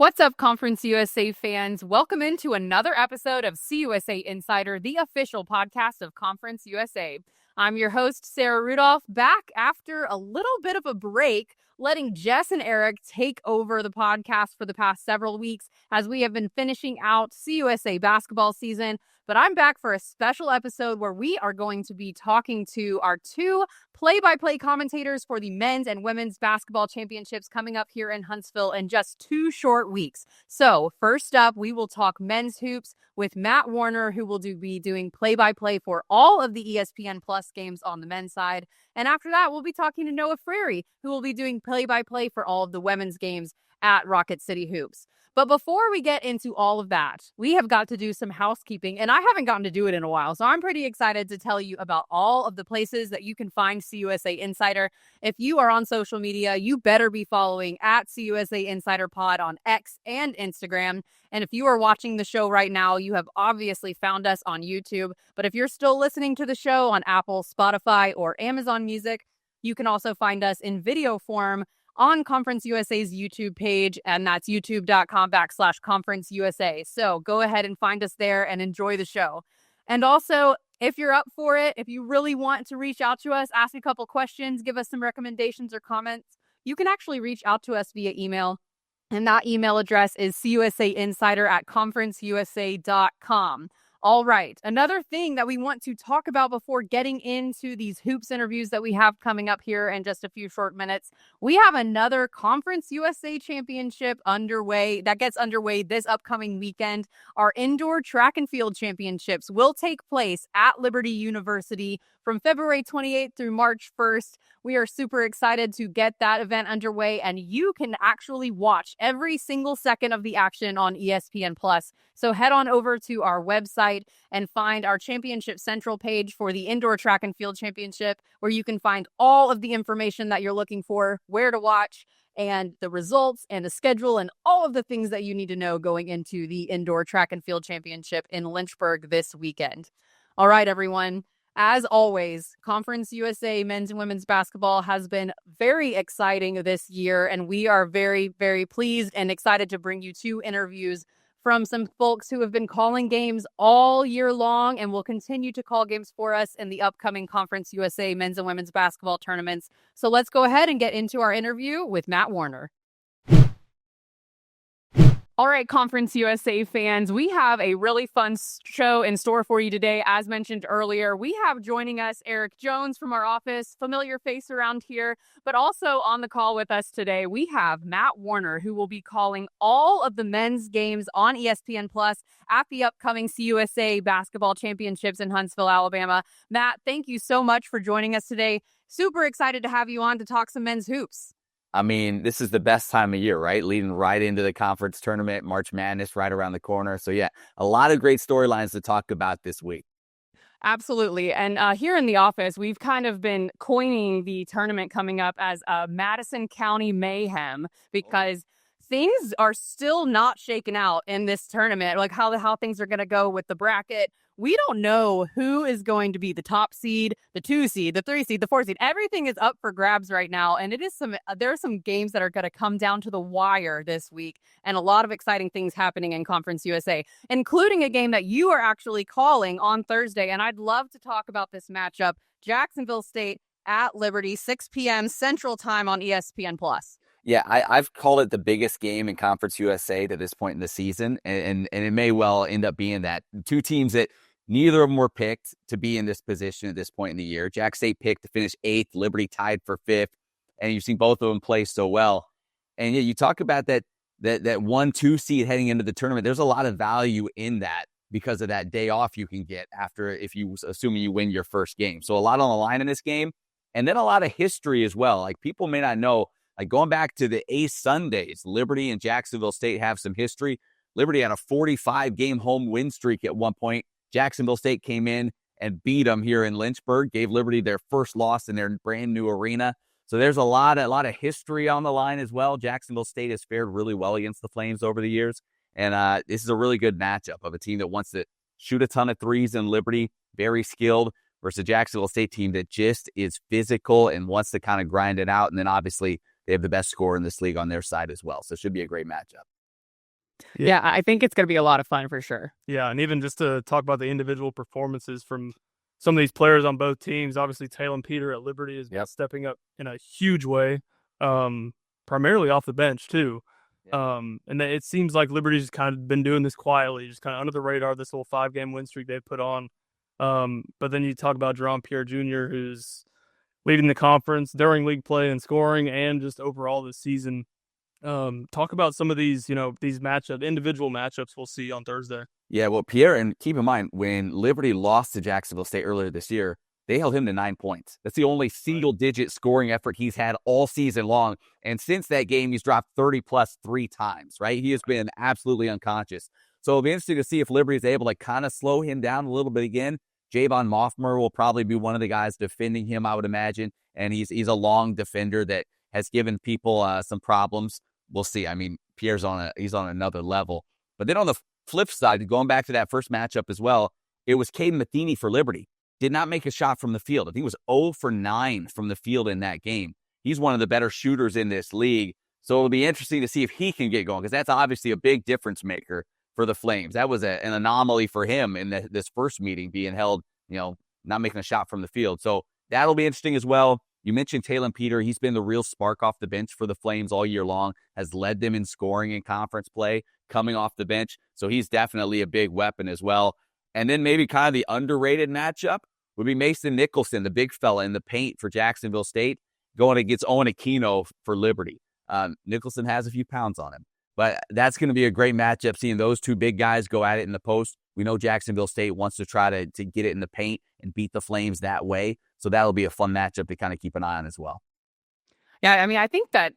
What's up, Conference USA fans? Welcome into another episode of CUSA Insider, the official podcast of Conference USA. I'm your host, Sarah Rudolph, back after a little bit of a break, letting Jess and Eric take over the podcast for the past several weeks as we have been finishing out CUSA basketball season. But I'm back for a special episode where we are going to be talking to our two play-by-play commentators for the men's and women's basketball championships coming up here in Huntsville in just 2 short weeks. So first up, we will talk men's hoops with Matt Warner, who will be doing play-by-play for all of the ESPN Plus games on the men's side. And after that, we'll be talking to Noah Frary, who will be doing play-by-play for all of the women's games at Rocket City Hoops. But before we get into all of that, we have got to do some housekeeping, and I haven't gotten to do it in a while, so I'm pretty excited to tell you about all of the places that you can find CUSA Insider. If you are on social media, you better be following at CUSA Insider Pod on X and Instagram. And if you are watching the show right now, you have obviously found us on YouTube. But if you're still listening to the show on Apple, Spotify, or Amazon Music, you can also find us in video form on Conference USA's YouTube page, and that's youtube.com/Conference USA. So go ahead and find us there and enjoy the show. And also, if you're up for it, if you really want to reach out to us, ask a couple questions, give us some recommendations or comments, you can actually reach out to us via email. And that email address is cusainsider@conferenceusa.com. All right. Another thing that we want to talk about before getting into these hoops interviews that we have coming up here in just a few short minutes, we have another Conference USA Championship underway that gets underway this upcoming weekend. Our indoor track and field championships will take place at Liberty University from February 28th through March 1st. We are super excited to get that event underway, and you can actually watch every single second of the action on ESPN Plus. So head on over to our website and find our Championship Central page for the Indoor Track and Field Championship, where you can find all of the information that you're looking for, where to watch, and the results and the schedule and all of the things that you need to know going into the Indoor Track and Field Championship in Lynchburg this weekend. All right, everyone. As always, Conference USA men's and women's basketball has been very exciting this year, and we are very, very pleased and excited to bring you 2 interviews from some folks who have been calling games all year long and will continue to call games for us in the upcoming Conference USA men's and women's basketball tournaments. So let's go ahead and get into our interview with Matt Warner. All right, Conference USA fans, we have a really fun show in store for you today. As mentioned earlier, we have joining us Eric Jones from our office, familiar face around here, but also on the call with us today, we have Matt Warner, who will be calling all of the men's games on ESPN Plus at the upcoming CUSA basketball championships in Huntsville, Alabama. Matt, thank you so much for joining us today. Super excited to have you on to talk some men's hoops. I mean, this is the best time of year, right? Leading right into the conference tournament, March Madness right around the corner. So yeah, a lot of great storylines to talk about this week. Absolutely. And here in the office, we've kind of been coining the tournament coming up as Madison County Mayhem, because things are still not shaken out in this tournament, like how things are going to go with the bracket. We don't know who is going to be the top seed, the 2 seed, the 3 seed, the 4 seed. Everything is up for grabs right now. And there are some games that are going to come down to the wire this week, and a lot of exciting things happening in Conference USA, including a game that you are actually calling on Thursday. And I'd love to talk about this matchup. Jacksonville State at Liberty, 6 p.m. Central Time on ESPN Plus. Yeah, I've called it the biggest game in Conference USA to this point in the season, and it may well end up being that. 2 teams that neither of them were picked to be in this position at this point in the year. Jack State picked to finish 8th, Liberty tied for 5th, and you've seen both of them play so well. And yeah, you talk about that 1-2 seed heading into the tournament. There's a lot of value in that because of that day off you can get after, assuming you win your first game. So a lot on the line in this game, and then a lot of history as well. Like, people may not know, like going back to the Ace Sundays, Liberty and Jacksonville State have some history. Liberty had a 45-game home win streak at one point. Jacksonville State came in and beat them here in Lynchburg, gave Liberty their first loss in their brand new arena. So there's a lot of history on the line as well. Jacksonville State has fared really well against the Flames over the years. And this is a really good matchup of a team that wants to shoot a ton of threes in Liberty, very skilled, versus a Jacksonville State team that just is physical and wants to kind of grind it out. And then obviously they have the best scorer in this league on their side as well. So it should be a great matchup. Yeah, I think it's going to be a lot of fun for sure. Yeah, and even just to talk about the individual performances from some of these players on both teams, obviously Talon Peter at Liberty is stepping up in a huge way, primarily off the bench too. And it seems like Liberty's kind of been doing this quietly, just kind of under the radar, this whole 5-game win streak they've put on. But then you talk about Jerome Pierre Jr., who's leading the conference during league play and scoring and just overall this season. Talk about some of these, these individual matchups we'll see on Thursday. Yeah, well, Pierre, and keep in mind, when Liberty lost to Jacksonville State earlier this year, they held him to 9 points. That's the only single-digit scoring effort he's had all season long. And since that game, he's dropped 30-plus 3 times, right? He has been absolutely unconscious. So it'll be interesting to see if Liberty is able to kind of slow him down a little bit again. Javon Moffmer will probably be one of the guys defending him, I would imagine. And he's a long defender that has given people some problems. We'll see. I mean, Pierre's he's on another level. But then on the flip side, going back to that first matchup as well, it was Caden Matheny for Liberty. Did not make a shot from the field. I think it was 0 for 9 from the field in that game. He's one of the better shooters in this league. So it'll be interesting to see if he can get going, because that's obviously a big difference maker for the Flames. That was an anomaly for him in this first meeting, being held, not making a shot from the field. So that'll be interesting as well. You mentioned Talon Peter. He's been the real spark off the bench for the Flames all year long, has led them in scoring in conference play, coming off the bench. So he's definitely a big weapon as well. And then maybe kind of the underrated matchup would be Mason Nicholson, the big fella in the paint for Jacksonville State, going against Owen Aquino for Liberty. Nicholson has a few pounds on him. But that's going to be a great matchup, seeing those two big guys go at it in the post. We know Jacksonville State wants to try to get it in the paint and beat the Flames that way. So that'll be a fun matchup to kind of keep an eye on as well. Yeah, I mean, I think that,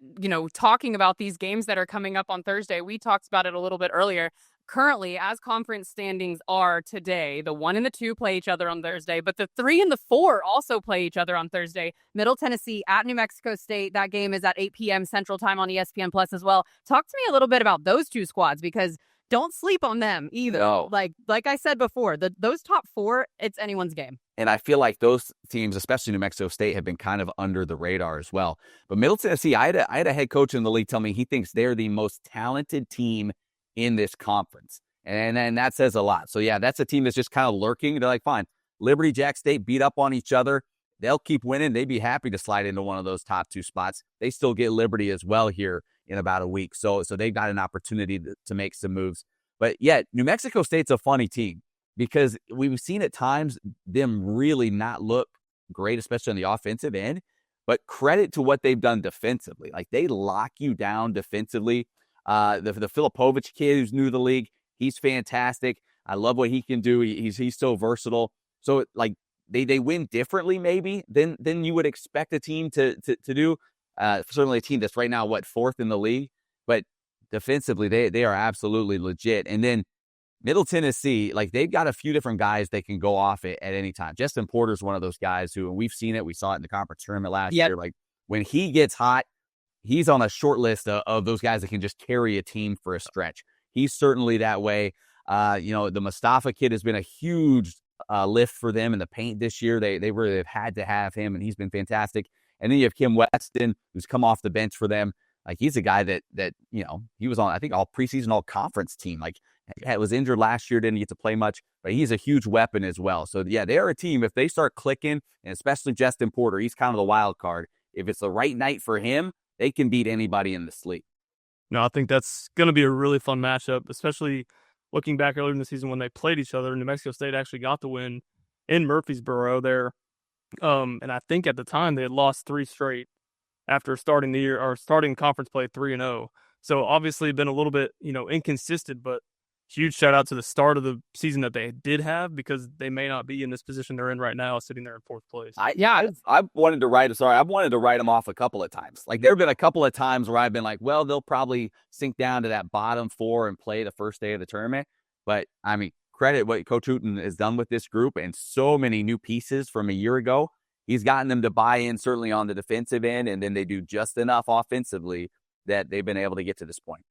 talking about these games that are coming up on Thursday, we talked about it a little bit earlier. Currently, as conference standings are today, the 1 and the 2 play each other on Thursday, but the 3 and the 4 also play each other on Thursday. Middle Tennessee at New Mexico State. That game is at 8 p.m. Central Time on ESPN Plus as well. Talk to me a little bit about those two squads, because don't sleep on them either. No. Like I said before, those top 4, it's anyone's game. And I feel like those teams, especially New Mexico State, have been kind of under the radar as well. But Middle Tennessee, I had a head coach in the league tell me he thinks they're the most talented team in this conference. And that says a lot. So, yeah, that's a team that's just kind of lurking. They're like, fine, Liberty, Jack State beat up on each other. They'll keep winning. They'd be happy to slide into one of those top 2 spots. They still get Liberty as well here in about a week. So they've got an opportunity to make some moves. But, yeah, New Mexico State's a funny team, because we've seen at times them really not look great, especially on the offensive end. But credit to what they've done defensively. Like, they lock you down defensively. The Filipovich kid who's new to the league, he's fantastic. I love what he can do. He's so versatile. So, like, they win differently maybe than you would expect a team to do. Certainly a team that's right now, 4th in the league. But defensively, they are absolutely legit. And then Middle Tennessee, like, they've got a few different guys they can go off at any time. Justin Porter's one of those guys who, and we've seen it. We saw it in the conference tournament last year. Like, when he gets hot, he's on a short list of those guys that can just carry a team for a stretch. He's certainly that way. The Mustafa kid has been a huge lift for them in the paint this year. They really have had to have him, and he's been fantastic. And then you have Kim Weston, who's come off the bench for them. Like, he's a guy that he was on, I think, all preseason, all conference team. Like, was injured last year, didn't get to play much, but he's a huge weapon as well. So, yeah, they're a team. If they start clicking, and especially Justin Porter, he's kind of the wild card. If it's the right night for him, they can beat anybody in this league. No, I think that's going to be a really fun matchup, especially looking back earlier in the season when they played each other. New Mexico State actually got the win in Murfreesboro there. And I think at the time they had lost 3 straight after starting the year, or starting conference play 3-0. So obviously been a little bit, inconsistent, but huge shout out to the start of the season that they did have, because they may not be in this position they're in right now, sitting there in 4th place. I've wanted to write them off a couple of times. Like, there have been a couple of times where I've been like, well, they'll probably sink down to that bottom 4 and play the first day of the tournament. But I mean, credit what Coach Hooten has done with this group, and so many new pieces from a year ago. He's gotten them to buy in, certainly on the defensive end, and then they do just enough offensively that they've been able to get to this point.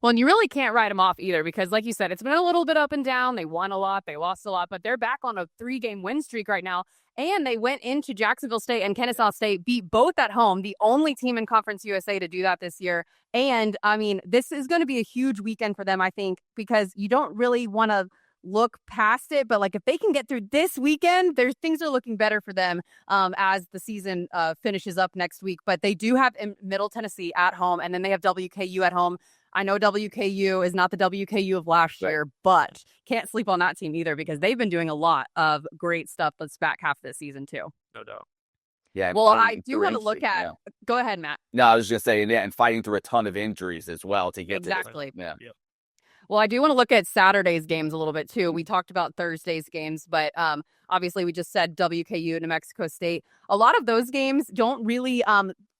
Well, and you really can't write them off either, because like you said, it's been a little bit up and down. They won a lot, they lost a lot, but they're back on a 3-game win streak right now. And they went into Jacksonville State and Kennesaw State, beat both at home, the only team in Conference USA to do that this year. And, I mean, this is going to be a huge weekend for them, I think, because you don't really want to look past it. But, like, if they can get through this weekend, things are looking better for them as the season finishes up next week. But they do have Middle Tennessee at home, and then they have WKU at home. I know WKU is not the WKU of last year, but can't sleep on that team either because they've been doing a lot of great stuff this back half of this season too. No doubt. Yeah. Well, I do want to look at. Yeah. Go ahead, Matt. No, I was just saying, and fighting through a ton of injuries as well to get exactly. Yeah. Yep. Well, I do want to look at Saturday's games a little bit too. We talked about Thursday's games, but obviously we just said WKU, New Mexico State. A lot of those games don't really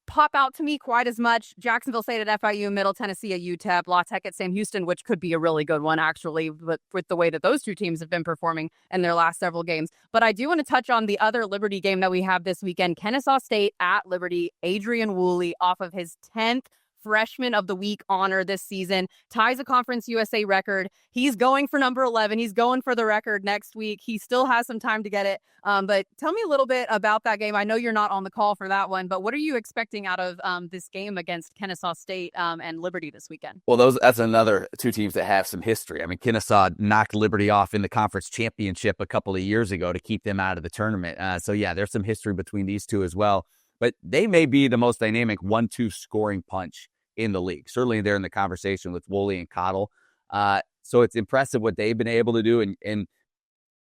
pop out to me quite as much. Jacksonville State at FIU, Middle Tennessee at UTEP, La Tech at Sam Houston, which could be a really good one, actually, but with the way that those two teams have been performing in their last several games. But I do want to touch on the other Liberty game that we have this weekend, Kennesaw State at Liberty. Adrian Woolley, off of his 10th Freshman of the Week honor this season, ties a Conference USA record. He's going for number 11. He's going for the record next week. He still has some time to get it. But tell me a little bit about that game. I know you're not on the call for that one, but what are you expecting out of this game against Kennesaw State and Liberty this weekend? Well, that's another two teams that have some history. I mean, Kennesaw knocked Liberty off in the conference championship a couple of years ago to keep them out of the tournament. So, yeah, there's some history between these two as well. But they may be the most dynamic 1-2 scoring punch in the league. Certainly they're in the conversation with Woolley and Cottle. So it's impressive what they've been able to do. And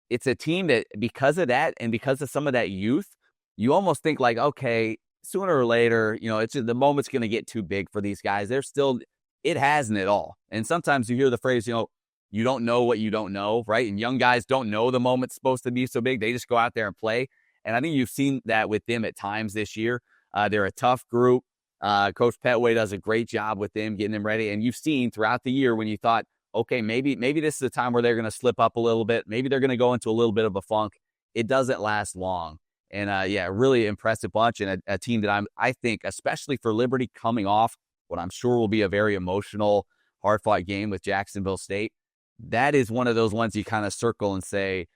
it's a team that, because of that and because of some of that youth, you almost think like, okay, sooner or later, it's just, the moment's going to get too big for these guys. It hasn't at all. And sometimes you hear the phrase, you don't know what you don't know, right? And young guys don't know the moment's supposed to be so big. They just go out there and play. And I think you've seen that with them at times this year. They're a tough group. Coach Petway does a great job with them, getting them ready. And you've seen throughout the year when you thought, okay, maybe this is a time where they're going to slip up a little bit. Maybe they're going to go into a little bit of a funk. It doesn't last long. And really impressive bunch, and a team that I think, especially for Liberty coming off what I'm sure will be a very emotional, hard-fought game with Jacksonville State. That is one of those ones you kind of circle and say,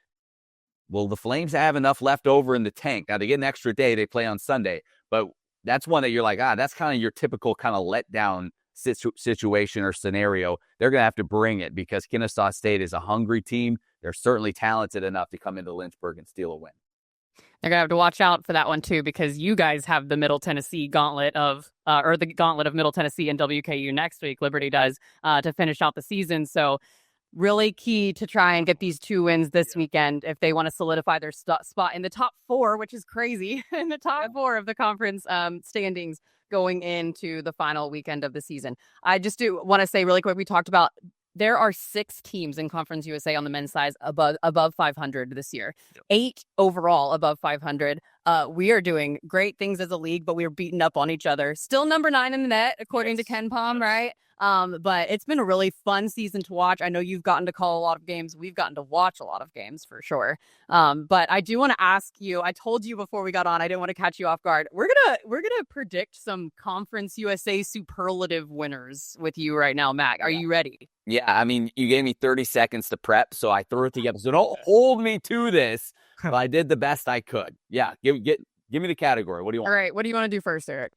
well, the Flames have enough left over in the tank. Now, they get an extra day. They play on Sunday. But that's one that you're like, that's kind of your typical kind of letdown situation or scenario. They're going to have to bring it because Kennesaw State is a hungry team. They're certainly talented enough to come into Lynchburg and steal a win. They're going to have to watch out for that one, too, because you guys have the Middle Tennessee gauntlet of Middle Tennessee and WKU next week. Liberty does to finish out the season. So really key to try and get these 2 wins this weekend if they want to solidify their spot in the top 4, which is crazy, in the top 4 of the conference standings going into the final weekend of the season. I just do want to say really quick, we talked about there are 6 teams in Conference USA on the men's side above 500 this year. 8 overall above 500. We are doing great things as a league, but we are beating up on each other. Still number 9 in the net, according to Ken Palm, right? But it's been a really fun season to watch. I know you've gotten to call a lot of games. We've gotten to watch a lot of games for sure. But I do want to ask you, I told you before we got on, I didn't want to catch you off guard. We're gonna predict some Conference USA superlative winners with you right now, Matt. Are you ready? Yeah, I mean, you gave me 30 seconds to prep, so I threw it together. So don't hold me to this, but I did the best I could. Yeah, give me the category. What do you want? All right, what do you want to do first, Eric?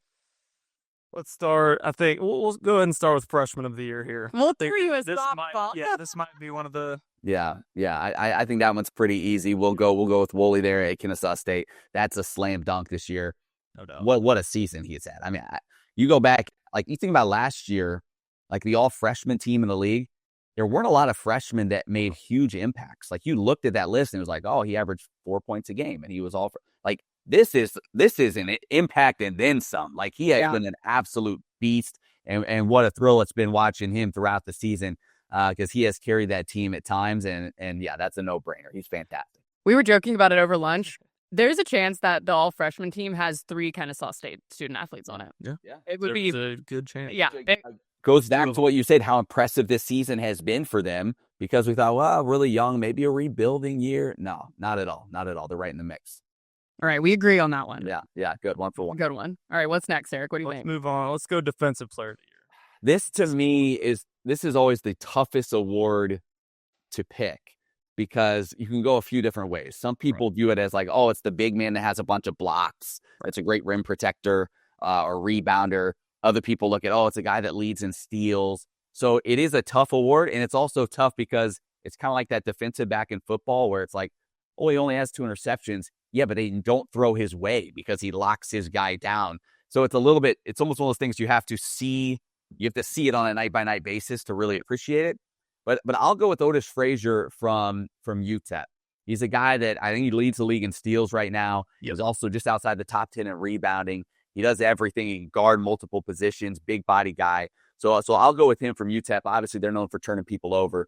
Let's start. I think we'll go ahead and start with Freshman of the Year here. We'll throw you a softball. This might be one of the. Yeah. I think that one's pretty easy. We'll go with Woolley there at Kennesaw State. That's a slam dunk this year. No doubt. What a season he's had. I mean, you go back, like you think about last year, like the all freshman team in the league. There weren't a lot of freshmen that made huge impacts. Like you looked at that list and it was like, oh, he averaged 4 points a game, and he was all like. This is an impact and then some. Like he has been an absolute beast, and what a thrill it's been watching him throughout the season because he has carried that team at times, and yeah, that's a no-brainer. He's fantastic. We were joking about it over lunch. There's a chance that the all-freshman team has 3 Kennesaw State student-athletes on it. Yeah. It would be a good chance. Yeah. Goes back to what you said, how impressive this season has been for them, because we thought, well, really young, maybe a rebuilding year. No, not at all. Not at all. They're right in the mix. All right, we agree on that one. Yeah, good. 1 for 1. Good one. All right, what's next, Eric? What do you think? Let's move on. Let's go Defensive Player of the Year. This, to me, is always the toughest award to pick because you can go a few different ways. Some people view it as like, oh, it's the big man that has a bunch of blocks. It's a great rim protector or rebounder. Other people look at, oh, it's a guy that leads in steals. So it is a tough award, and it's also tough because it's kind of like that defensive back in football where it's like, oh, he only has 2 interceptions. Yeah, but they don't throw his way because he locks his guy down. So it's it's almost one of those things you have to see. You have to see it on a night-by-night basis to really appreciate it. But I'll go with Otis Frazier from UTEP. He's a guy that I think he leads the league in steals right now. He's also just outside the top 10 in rebounding. He does everything. He can guard multiple positions, big body guy. So I'll go with him from UTEP. Obviously, they're known for turning people over.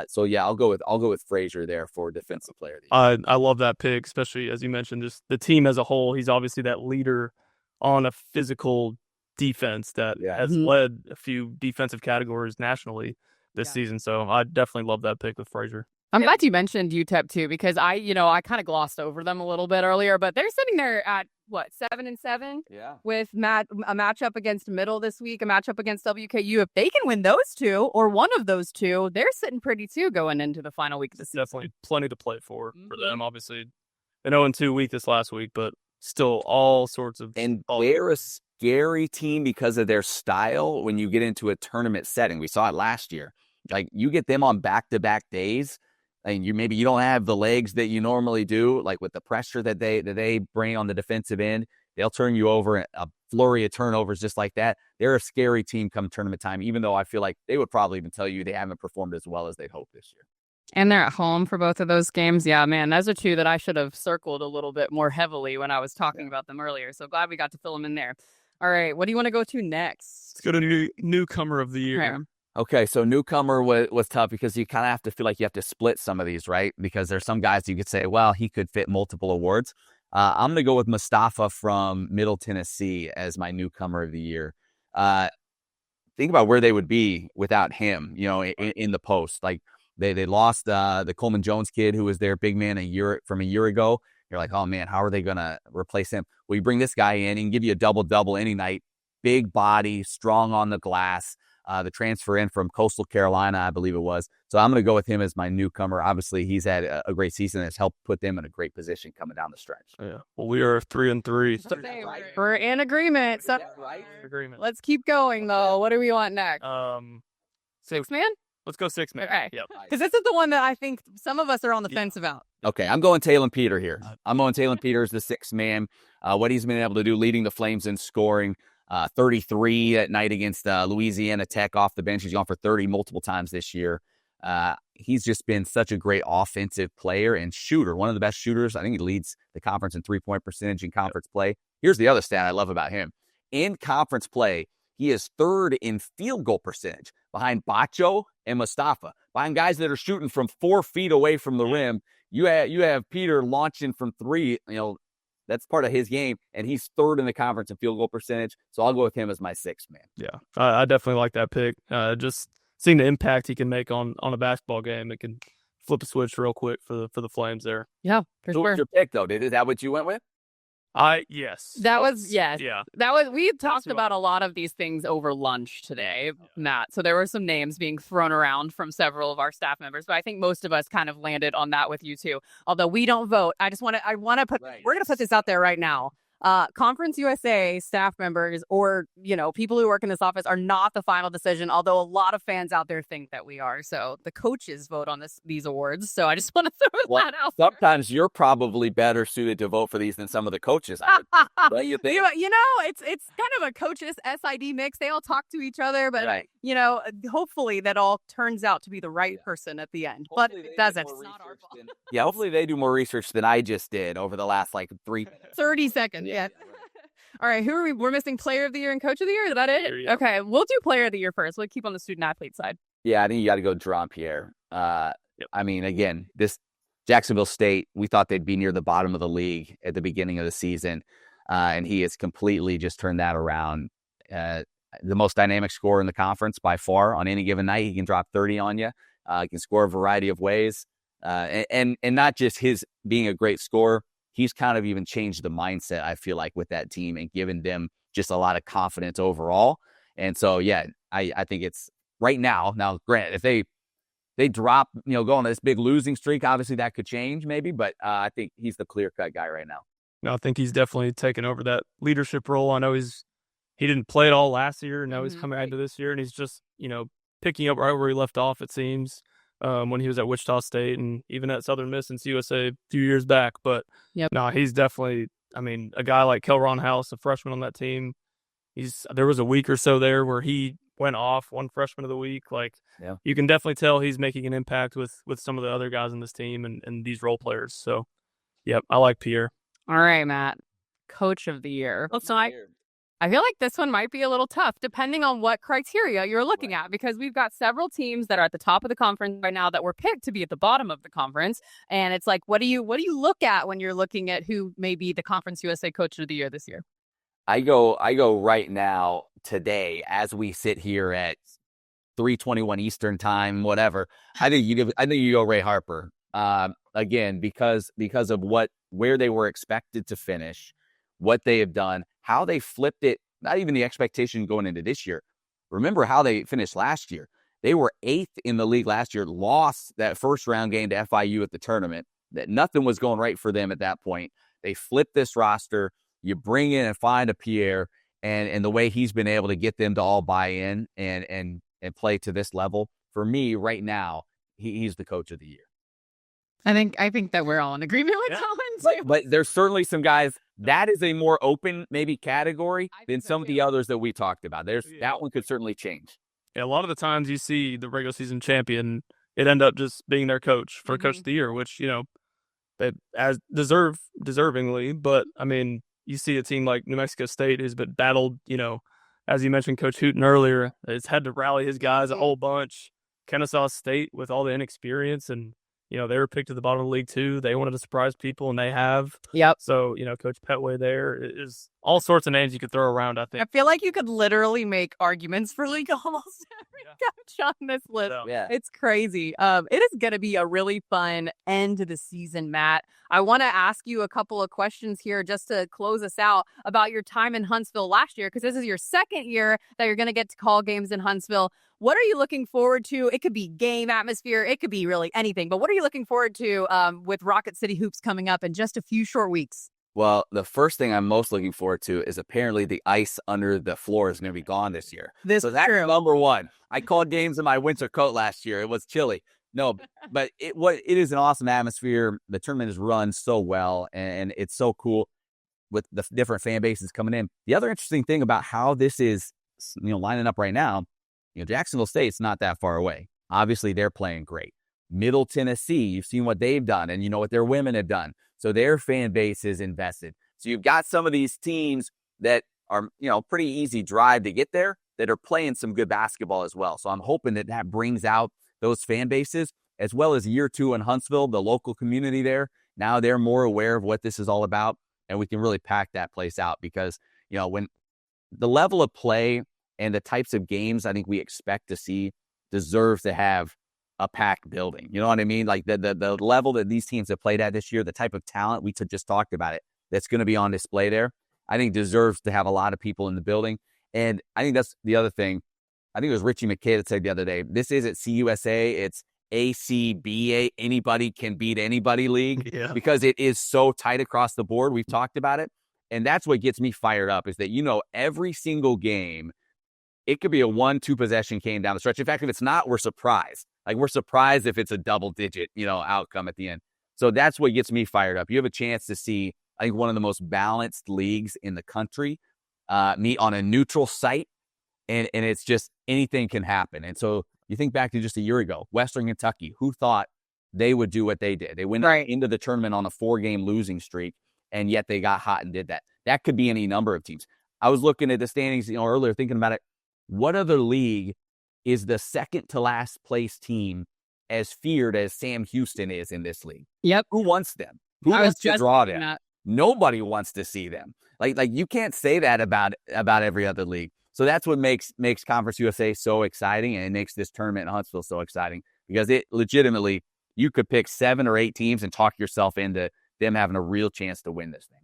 So yeah, I'll go with Frazier there for defensive player of the year. I love that pick, especially as you mentioned, just the team as a whole. He's obviously that leader on a physical defense that has led a few defensive categories nationally this season. So I definitely love that pick with Frazier. I'm glad you mentioned UTEP too, because I kind of glossed over them a little bit earlier, but they're sitting there at 7-7? Yeah. With a matchup against Middle this week, a matchup against WKU. If they can win those two or one of those two, they're sitting pretty too going into the final week of the season. Definitely plenty to play for them. Obviously, an 0-2 week this last week, but still all sorts of. And they're a scary team because of their style when you get into a tournament setting. We saw it last year. Like you get them on back-to-back days, and you don't have the legs that you normally do, like with the pressure that they bring on the defensive end. They'll turn you over, a flurry of turnovers just like that. They're a scary team come tournament time, even though I feel like they would probably even tell you they haven't performed as well as they'd hoped this year. And they're at home for both of those games. Yeah, man, those are two that I should have circled a little bit more heavily when I was talking about them earlier. So glad we got to fill them in there. All right, what do you want to go to next? Let's go to newcomer of the year. Okay. Okay, so newcomer was tough because you kind of have to feel like you have to split some of these, right? Because there's some guys you could say, well, he could fit multiple awards. I'm going to go with Mustafa from Middle Tennessee as my newcomer of the year. Think about where they would be without him, in the post. Like they lost the Coleman Jones kid who was their big man a year ago. You're like, oh man, how are they going to replace him? Well, you bring this guy in and give you a double any night. Big body, strong on the glass. The transfer in from Coastal Carolina, I believe it was. So I'm going to go with him as my newcomer. Obviously, he's had a great season and has helped put them in a great position coming down the stretch. Yeah. Well, we are 3-3. We're in agreement. So Agreement. Let's keep going, though. What do we want next? Six man? Let's go 6 man. Okay. Yep. Because this is the one that I think some of us are on the fence about. Okay, I'm going Talon Peter here. I'm going Talon Peter as the 6th man. What he's been able to do, leading the Flames in scoring. 33 at night against Louisiana Tech off the bench. He's gone for 30 multiple times this year. He's just been such a great offensive player and shooter, one of the best shooters. I think he leads the conference in three-point percentage in conference play. Here's the other stat I love about him. In conference play, he is 3rd in field goal percentage behind Bacho and Mustafa. Behind guys that are shooting from 4 feet away from the rim, you have Peter launching from 3, that's part of his game, and he's 3rd in the conference in field goal percentage. So I'll go with him as my 6th man. Yeah, I definitely like that pick. Just seeing the impact he can make on a basketball game, it can flip a switch real quick for the Flames there. Yeah, for sure. What's your pick though? Is that what you went with? Yes. That was, yes. Yeah. We talked about a lot of these things over lunch today, Matt. So there were some names being thrown around from several of our staff members, but I think most of us kind of landed on that with you too. Although we don't vote, we're going to put this out there right now. Conference USA staff members or, people who work in this office are not the final decision, although a lot of fans out there think that we are. So the coaches vote on these awards. So I just want to throw that out there. Sometimes you're probably better suited to vote for these than some of the coaches. What you think? It's kind of a coaches SID mix. They all talk to each other, but right. Hopefully that all turns out to be the right person at the end. Hopefully but it doesn't. It's not our fault. Hopefully they do more research than I just did over the last 30 seconds. Yeah. All right, who are we? We're missing player of the year and coach of the year? Is that it? Okay, we'll do player of the year first. We'll keep on the student athlete side. Yeah, I think you got to go Jerome Pierre. I mean, again, this Jacksonville State, we thought they'd be near the bottom of the league at the beginning of the season, and he has completely just turned that around. The most dynamic scorer in the conference by far. On any given night, he can drop 30 on you. He can score a variety of ways, and not just his being a great scorer. He's kind of even changed the mindset, I feel like, with that team and given them just a lot of confidence overall. And so, yeah, I think it's right now. Now, granted, if they they drop, go on this big losing streak, obviously that could change maybe, but I think he's the clear-cut guy right now. No, I think he's definitely taken over that leadership role. I know he didn't play at all last year, and now he's coming into this year, and he's just, picking up right where he left off, it seems, when he was at Wichita State and even at Southern Miss and CUSA a few years back. But no, he's definitely, a guy like Kelron House, a freshman on that team, there was a week or so there where he went off, one freshman of the week. You can definitely tell he's making an impact with some of the other guys on this team and these role players. So, I like Pierre. All right, Matt, Coach of the Year. So I feel like this one might be a little tough depending on what criteria you're looking at, because we've got several teams that are at the top of the conference right now that were picked to be at the bottom of the conference. And it's like, what do you look at when you're looking at who may be the Conference USA Coach of the Year this year? I go right now, today, as we sit here at 3:21 Eastern time, whatever. I think you go Ray Harper. Again, because of where they were expected to finish, what they have done, how they flipped it, not even the expectation going into this year. Remember how they finished last year. They were 8th in the league last year, lost that first round game to FIU at the tournament, that nothing was going right for them at that point. They flipped this roster. You bring in and find a Pierre, and the way he's been able to get them to all buy in and play to this level, for me right now, he's the Coach of the Year. I think that we're all in agreement with that one. But there's certainly some guys that is a more open maybe category than some of the others that we talked about. That one could certainly change. Yeah, a lot of the times you see the regular season champion, it end up just being their coach for Coach of the Year, which they as deservingly. But you see a team like New Mexico State who's been battled. As you mentioned, Coach Hooten earlier, has had to rally his guys a whole bunch. Kennesaw State with all the inexperience and. They were picked at the bottom of the league too. They wanted to surprise people, and they have. Yep. So, Coach Petway there is all sorts of names you could throw around, I think. I feel like you could literally make arguments for almost every coach on this list. Yeah. It's crazy. It is going to be a really fun end to the season, Matt. I want to ask you a couple of questions here just to close us out about your time in Huntsville last year, because this is your second year that you're going to get to call games in Huntsville. What are you looking forward to? It could be game atmosphere. It could be really anything. But what are you looking forward to with Rocket City Hoops coming up in just a few short weeks? Well, the first thing I'm most looking forward to is apparently the ice under the floor is going to be gone this year. So that's number one. I called games in my winter coat last year. It was chilly. No, but it is an awesome atmosphere. The tournament is run so well, and it's so cool with the different fan bases coming in. The other interesting thing about how this is, lining up right now, Jacksonville State's not that far away. Obviously, they're playing great. Middle Tennessee, you've seen what they've done, and what their women have done. So their fan base is invested. So you've got some of these teams that are, pretty easy drive to get there that are playing some good basketball as well. So I'm hoping that brings out those fan bases, as well as year 2 in Huntsville, the local community there. Now they're more aware of what this is all about, and we can really pack that place out because, when the level of play and the types of games I think we expect to see deserve to have a packed building. You know what I mean? Like the level that these teams have played at this year, the type of talent we just talked about it, that's going to be on display there, I think deserves to have a lot of people in the building. And I think that's the other thing. I think it was Richie McKay that said the other day, this isn't CUSA, it's ACBA, anybody can beat anybody league, because it is so tight across the board. We've talked about it. And that's what gets me fired up is that, every single game, it could be a 1-2 possession game down the stretch. In fact, if it's not, we're surprised. Like, we're surprised if it's a double-digit, outcome at the end. So that's what gets me fired up. You have a chance to see, I think, one of the most balanced leagues in the country meet on a neutral site, and it's just anything can happen. And so you think back to just a year ago, Western Kentucky, who thought they would do what they did? They went into the tournament on a 4-game losing streak, and yet they got hot and did that. That could be any number of teams. I was looking at the standings, earlier, thinking about it. What other league is the second to last place team as feared as Sam Houston is in this league? Yep. Who wants them? Who wants to draw them? Nobody wants to see them. Like you can't say that about every other league. So that's what makes Conference USA so exciting, and it makes this tournament in Huntsville so exciting, because it legitimately, you could pick 7 or 8 teams and talk yourself into them having a real chance to win this thing.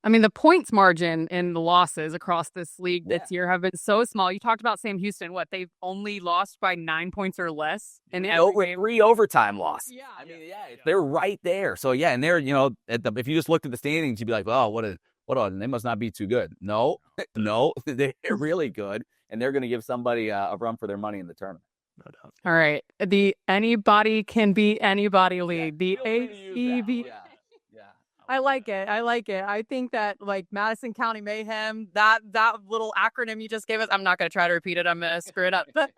I mean, the points margin in the losses across this league this year have been so small. You talked about Sam Houston. They've only lost by 9 points or less in every game. 3 overtime losses. Yeah. I mean, they're right there. So, and they're, if you just looked at the standings, you'd be like, oh, they must not be too good. No, they're really good. And they're going to give somebody a run for their money in the tournament. No doubt. All right. The anybody can beat anybody league. The AEB. I like it. I think that Madison County Mayhem, that little acronym you just gave us, I'm not going to try to repeat it. I'm going to screw it up. But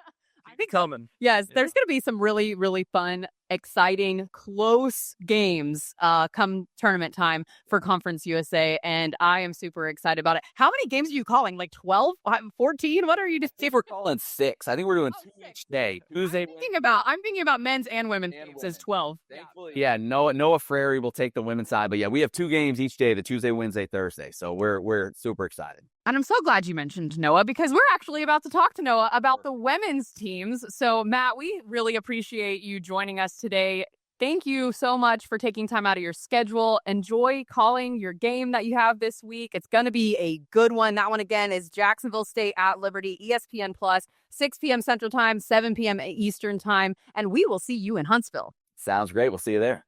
I think coming. Yes, there's going to be some really, really fun, exciting, close games come tournament time for Conference USA, and I am super excited about it. How many games are you calling? 12? 14? What are you doing? I think we're calling 6. I think we're doing 2 each day. Tuesday. I'm thinking about men's and women's games as 12. Thankfully, Noah Frary will take the women's side, but we have 2 games each day, the Tuesday, Wednesday, Thursday. So we're super excited. And I'm so glad you mentioned Noah, because we're actually about to talk to Noah about the women's teams. So, Matt, we really appreciate you joining us today. Thank you so much for taking time out of your schedule. Enjoy calling your game that you have this week. It's going to be a good one. That one, again, is Jacksonville State at Liberty, ESPN Plus, 6 p.m. Central Time, 7 p.m. Eastern Time. And we will see you in Huntsville. Sounds great. We'll see you there.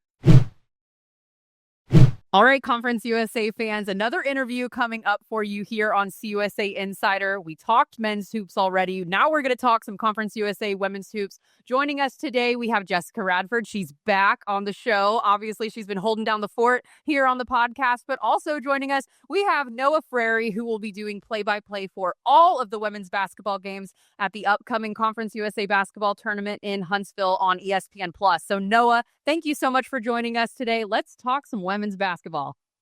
All right, Conference USA fans, another interview coming up for you here on CUSA Insider. We talked men's hoops already. Now we're going to talk some Conference USA women's hoops. Joining us today, we have Jessica Radford. She's back on the show. Obviously, she's been holding down the fort here on the podcast, but also joining us, we have Noah Frary, who will be doing play-by-play for all of the women's basketball games at the upcoming Conference USA basketball tournament in Huntsville on ESPN Plus. So, Noah, thank you so much for joining us today. Let's talk some women's basketball.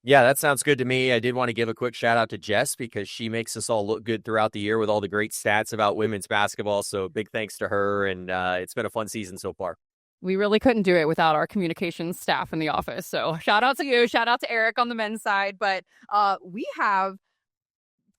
Yeah, that sounds good to me. I did want to give a quick shout out to Jess, because she makes us all look good throughout the year with all the great stats about women's basketball. So big thanks to her. And it's been a fun season so far. We really couldn't do it without our communications staff in the office. So shout out to you. Shout out to Eric on the men's side. But we have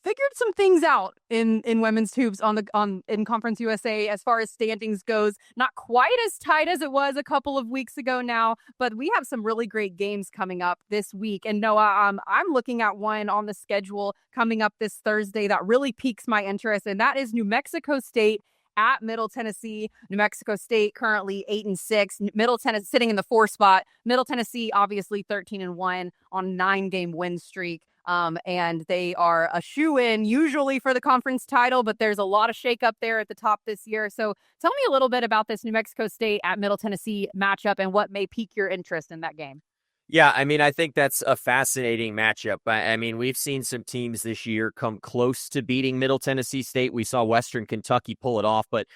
figured some things out in women's hoops in Conference USA as far as standings goes. Not quite as tight as it was a couple of weeks ago now, but we have some really great games coming up this week. And Noah, I'm looking at one on the schedule coming up this Thursday that really piques my interest, and that is New Mexico State at Middle Tennessee. New Mexico State currently 8-6. Middle Tennessee sitting in the 4 spot. Middle Tennessee obviously 13-1 on a 9-game win streak. And they are a shoo-in usually for the conference title, but there's a lot of shakeup there at the top this year. So tell me a little bit about this New Mexico State at Middle Tennessee matchup and what may pique your interest in that game. Yeah, I mean, I think that's a fascinating matchup. I mean, we've seen some teams this year come close to beating Middle Tennessee State. We saw Western Kentucky pull it off, but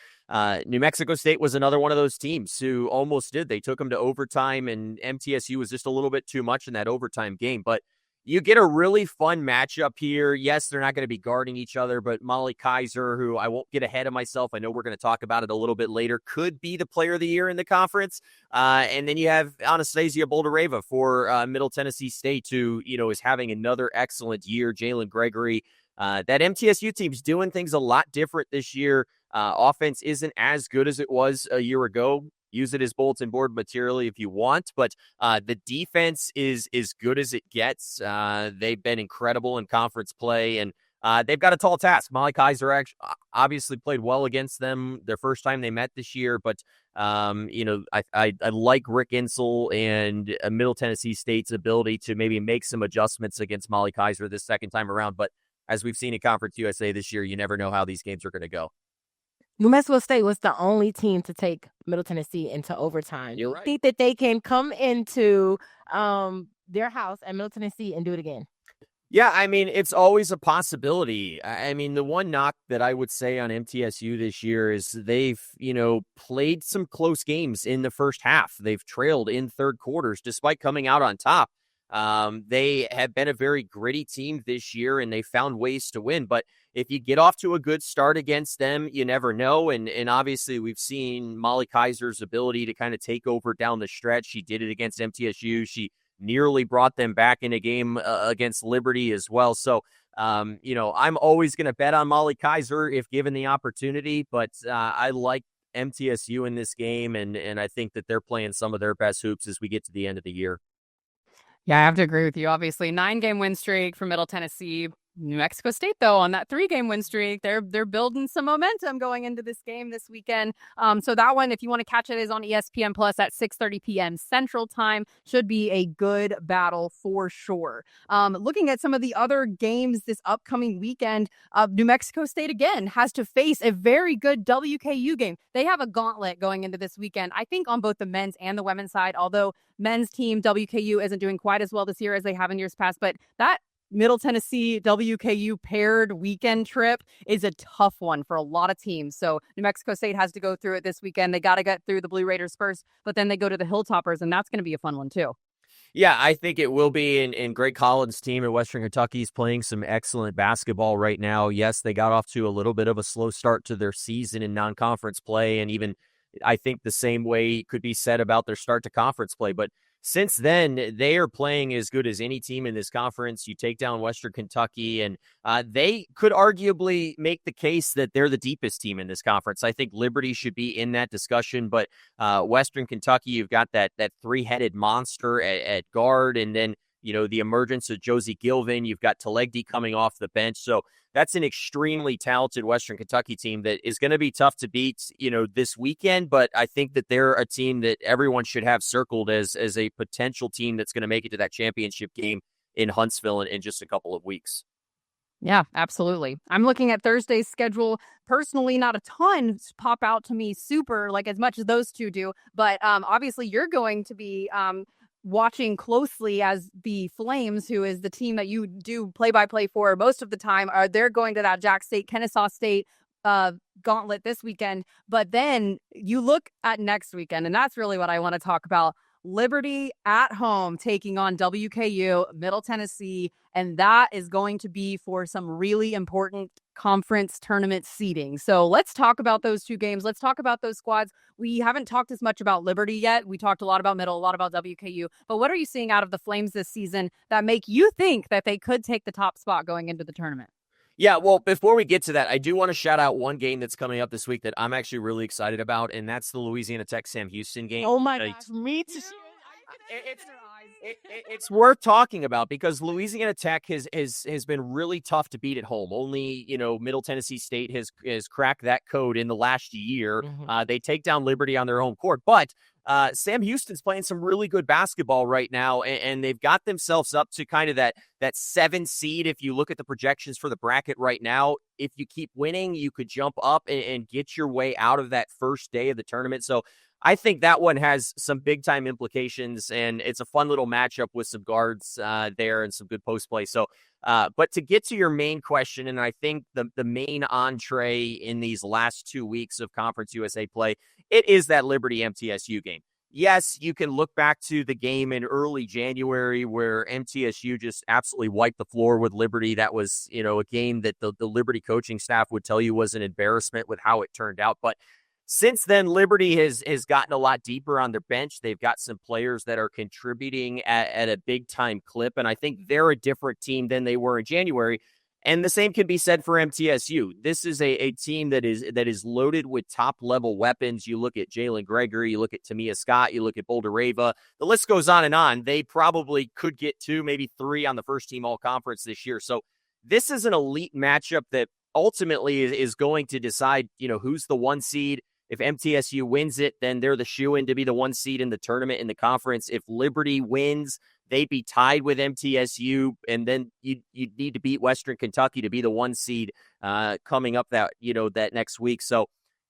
New Mexico State was another one of those teams who almost did. They took them to overtime, and MTSU was just a little bit too much in that overtime game. But you get a really fun matchup here. Yes, they're not going to be guarding each other, but Molly Kaiser, who I won't get ahead of myself, I know we're going to talk about it a little bit later, could be the player of the year in the conference. And then you have Anastasia Boldareva for Middle Tennessee State, who, is having another excellent year. Jalen Gregory. That MTSU team's doing things a lot different this year. Offense isn't as good as it was a year ago. Use it as bulletin board material if you want, but the defense is as good as it gets. They've been incredible in conference play, and they've got a tall task. Molly Kaiser obviously played well against them their first time they met this year, but I like Rick Insel and Middle Tennessee State's ability to maybe make some adjustments against Molly Kaiser this second time around. But as we've seen in Conference USA this year, you never know how these games are going to go. New Mexico State was the only team to take Middle Tennessee into overtime. You're right. I think that they can come into their house at Middle Tennessee and do it again. Yeah, I mean, it's always a possibility. I mean, the one knock that I would say on MTSU this year is they've, played some close games in the first half. They've trailed in third quarters despite coming out on top. They have been a very gritty team this year, and they found ways to win. But if you get off to a good start against them, you never know. And obviously, we've seen Molly Kaiser's ability to kind of take over down the stretch. She did it against MTSU. She nearly brought them back in a game against Liberty as well. So, I'm always going to bet on Molly Kaiser if given the opportunity. But I like MTSU in this game, and I think that they're playing some of their best hoops as we get to the end of the year. Yeah, I have to agree with you. Obviously, 9-game win streak for Middle Tennessee. New Mexico State, though, on that 3-game win streak, they're building some momentum going into this game this weekend. So that one, if you want to catch it, is on ESPN Plus at 6:30 p.m. Central Time. Should be a good battle for sure. Looking at some of the other games this upcoming weekend, New Mexico State again has to face a very good WKU game. They have a gauntlet going into this weekend, I think, on both the men's and the women's side. Although men's team WKU isn't doing quite as well this year as they have in years past, but that Middle Tennessee WKU paired weekend trip is a tough one for a lot of teams. So New Mexico State has to go through it this weekend. They got to get through the Blue Raiders first, but then they go to the Hilltoppers, and that's going to be a fun one too. Yeah, I think it will be. And Greg Collins' team at Western Kentucky is playing some excellent basketball right now. Yes, they got off to a little bit of a slow start to their season in non-conference play, and even I think the same way could be said about their start to conference play. But since then, they are playing as good as any team in this conference. You take down Western Kentucky, and they could arguably make the case that they're the deepest team in this conference. I think Liberty should be in that discussion, but Western Kentucky, you've got that three-headed monster at guard, and then the emergence of Josie Gilvin. You've got Telegdi coming off the bench. So that's an extremely talented Western Kentucky team that is going to be tough to beat, this weekend. But I think that they're a team that everyone should have circled as a potential team that's going to make it to that championship game in Huntsville in just a couple of weeks. Yeah, absolutely. I'm looking at Thursday's schedule. Personally, not a ton pop out to me super like as much as those two do. But obviously, you're going to be watching closely as the Flames, who is the team that you do play-by-play for most of the time, they're going to that Jack State, Kennesaw State gauntlet this weekend. But then you look at next weekend, and that's really what I want to talk about. Liberty at home taking on WKU, Middle Tennessee, and that is going to be for some really important conference tournament seeding. So let's talk about those two games. Let's talk about those squads. We haven't talked as much about Liberty yet. We talked a lot about Middle, a lot about WKU. But what are you seeing out of the Flames this season that make you think that they could take the top spot going into the tournament? Yeah, well, before we get to that, I do want to shout out one game that's coming up this week that I'm actually really excited about, and that's the Louisiana Tech Sam Houston game. Oh my gosh, me too. It's worth talking about because Louisiana Tech has been really tough to beat at home. Only, Middle Tennessee State has cracked that code in the last year. Mm-hmm. They take down Liberty on their home court, but Sam Houston's playing some really good basketball right now, and they've got themselves up to kind of that 7 seed. If you look at the projections for the bracket right now, if you keep winning, you could jump up and get your way out of that first day of the tournament. So I think that one has some big-time implications, and it's a fun little matchup with some guards there and some good post play. So, but to get to your main question, and I think the main entree in these last 2 weeks of Conference USA play, it is that Liberty MTSU game. Yes, you can look back to the game in early January where MTSU just absolutely wiped the floor with Liberty. That was, a game that the Liberty coaching staff would tell you was an embarrassment with how it turned out. But since then, Liberty has gotten a lot deeper on their bench. They've got some players that are contributing at a big-time clip, and I think they're a different team than they were in January. And the same can be said for MTSU. This is a team that is loaded with top-level weapons. You look at Jalen Gregory, you look at Tamia Scott, you look at Boulder Rava. The list goes on and on. They probably could get 2, maybe 3 on the first-team all-conference this year. So this is an elite matchup that ultimately is going to decide, who's the 1 seed. If MTSU wins it, then they're the shoe-in to be the 1 seed in the tournament in the conference. If Liberty wins, they'd be tied with MTSU, and then you'd need to beat Western Kentucky to be the 1 seed coming up that next week. So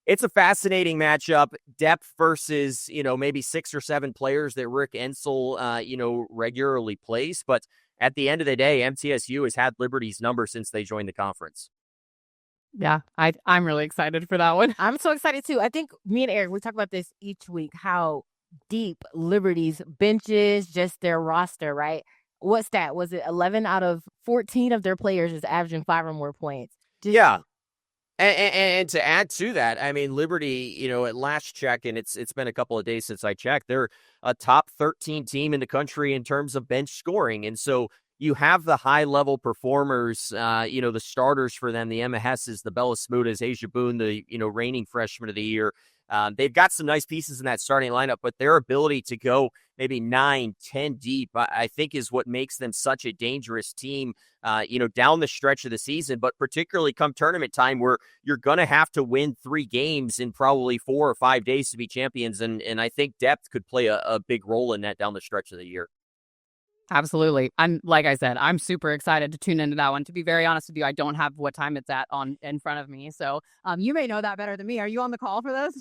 it's a fascinating matchup. Depth versus, maybe 6 or 7 players that Rick Ensel, regularly plays. But at the end of the day, MTSU has had Liberty's number since they joined the conference. Yeah, I'm really excited for that one. I'm so excited too. I think me and Eric, we talk about this each week, how deep Liberty's bench is, just their roster, right? What stat? Was it 11 out of 14 of their players is averaging 5 or more points? Yeah. And to add to that, I mean, Liberty, at last check, and it's been a couple of days since I checked, they're a top 13 team in the country in terms of bench scoring. And so you have the high-level performers, the starters for them, the Emma Hesses, the Bella Smudas, Asia Boone, the, reigning freshman of the year. They've got some nice pieces in that starting lineup, but their ability to go maybe 9, 10 deep, I think is what makes them such a dangerous team, down the stretch of the season, but particularly come tournament time where you're going to have to win 3 games in probably 4 or 5 days to be champions. And I think depth could play a big role in that down the stretch of the year. Absolutely. Like I said, I'm super excited to tune into that one. To be very honest with you, I don't have what time it's at in front of me. So you may know that better than me. Are you on the call for those?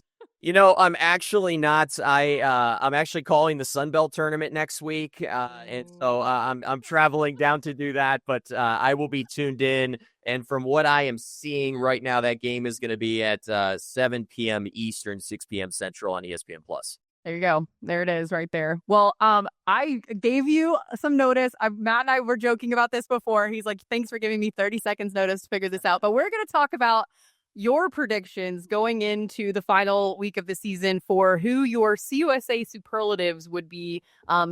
I'm actually not. I'm actually calling the Sun Belt tournament next week, and so I'm traveling down to do that. But I will be tuned in, and from what I am seeing right now, that game is going to be at 7 p.m. Eastern, 6 p.m. Central on ESPN Plus. There you go. There it is right there. Well, I gave you some notice. Matt and I were joking about this before. He's like, thanks for giving me 30 seconds notice to figure this out. But we're going to talk about your predictions going into the final week of the season for who your CUSA superlatives would be,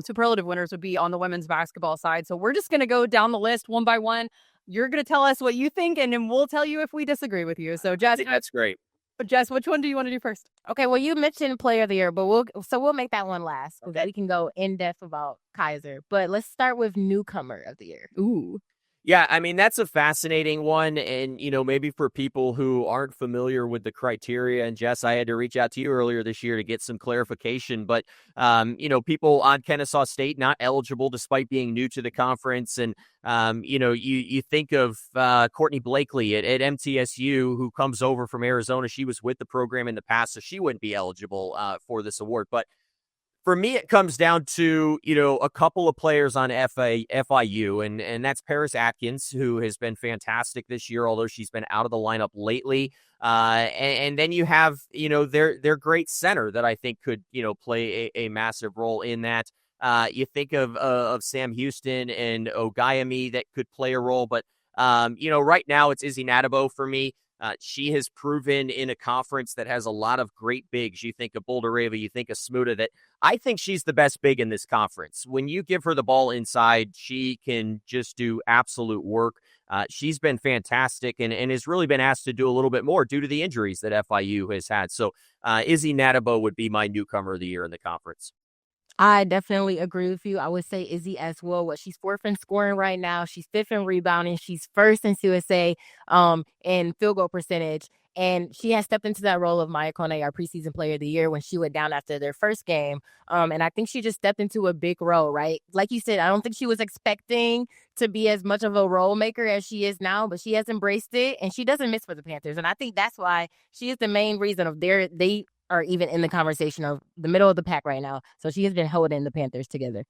superlative winners would be on the women's basketball side. So we're just going to go down the list one by one. You're going to tell us what you think, and then we'll tell you if we disagree with you. So, Jess, that's great. Jess, which one do you want to do first? Okay, well, you mentioned player of the year, but we'll make that one last. Okay. We can go in depth about Kaiser. But let's start with newcomer of the year. Ooh. Yeah, I mean, that's a fascinating one. And, maybe for people who aren't familiar with the criteria, and Jess, I had to reach out to you earlier this year to get some clarification. But, people on Kennesaw State not eligible despite being new to the conference. And, you think of Courtney Blakely at MTSU, who comes over from Arizona. She was with the program in the past, so she wouldn't be eligible for this award. But for me, it comes down to, a couple of players on FIU, and that's Paris Atkins, who has been fantastic this year, although she's been out of the lineup lately. And then you have, their great center that I think could, play a massive role in that. You think of Sam Houston and Ogayami that could play a role, but, right now it's Izzy Nadabo for me. She has proven in a conference that has a lot of great bigs. You think of Bouldereva, you think of Smuda, that I think she's the best big in this conference. When you give her the ball inside, she can just do absolute work. She's been fantastic and has really been asked to do a little bit more due to the injuries that FIU has had. So Izzy Nadabo would be my newcomer of the year in the conference. I definitely agree with you. I would say Izzy as well. She's 4th in scoring right now. She's 5th in rebounding. She's 1st in CUSA in field goal percentage. And she has stepped into that role of Maya Kone, our preseason player of the year, when she went down after their first game. And I think she just stepped into a big role, right? Like you said, I don't think she was expecting to be as much of a role maker as she is now, but she has embraced it, and she doesn't miss for the Panthers. And I think that's why she is the main reason of they are even in the conversation of the middle of the pack right now. So she has been holding the Panthers together.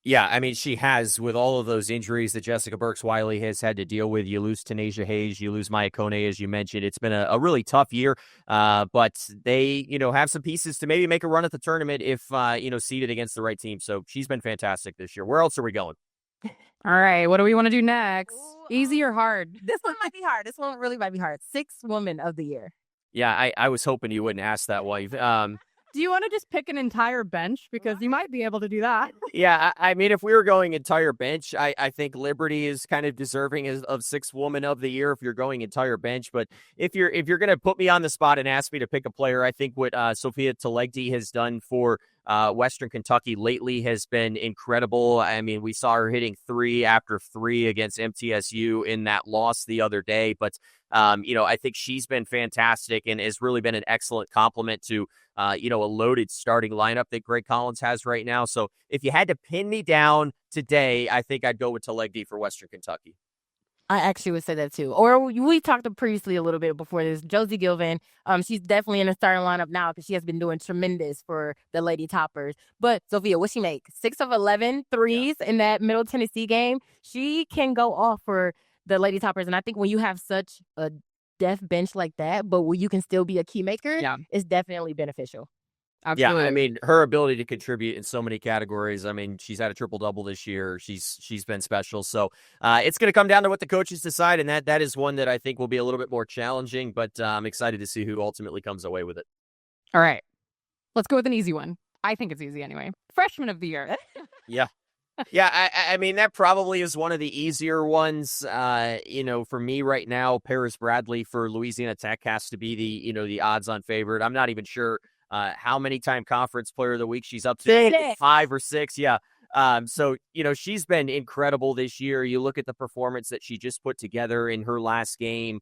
Yeah, I mean, she has, with all of those injuries that Jessica Burks-Wiley has had to deal with. You lose Tanasia Hayes, you lose Maya Kone, as you mentioned. It's been a really tough year, but they, have some pieces to maybe make a run at the tournament if, seeded against the right team. So she's been fantastic this year. Where else are we going? All right, what do we want to do next? Easy or hard? This one might be hard. This one really might be hard. 6th woman of the year. Yeah, I was hoping you wouldn't ask that, wife. Do you want to just pick an entire bench? Because you might be able to do that. Yeah, I mean, if we were going entire bench, I think Liberty is kind of deserving of 6th woman of the year if you're going entire bench. But if you're going to put me on the spot and ask me to pick a player, I think what Sophia Talegdi has done for Western Kentucky lately has been incredible. I mean, we saw her hitting 3 after 3 against MTSU in that loss the other day. But, I think she's been fantastic and has really been an excellent complement to, a loaded starting lineup that Greg Collins has right now. So if you had to pin me down today, I think I'd go with Talegdi for Western Kentucky. I actually would say that too. Or we talked previously a little bit before this. Josie Gilvin, she's definitely in the starting lineup now because she has been doing tremendous for the Lady Toppers. But Sophia, what'd she make? 6 of 11 threes in that Middle Tennessee game. She can go off for the Lady Toppers. And I think when you have such a depth bench like that, but where you can still be a key maker, it's definitely beneficial. Absolutely. Yeah, I mean, her ability to contribute in so many categories. I mean, she's had a triple-double this year. She's been special. So it's going to come down to what the coaches decide, and that is one that I think will be a little bit more challenging, but I'm excited to see who ultimately comes away with it. All right. Let's go with an easy one. I think it's easy anyway. Freshman of the year. Yeah. Yeah, I mean, that probably is one of the easier ones. For me right now, Paris Bradley for Louisiana Tech has to be the odds-on favorite. I'm not even sure how many time conference player of the week she's up to. 6. 5 or 6, yeah. So she's been incredible this year. You look at the performance that she just put together in her last game.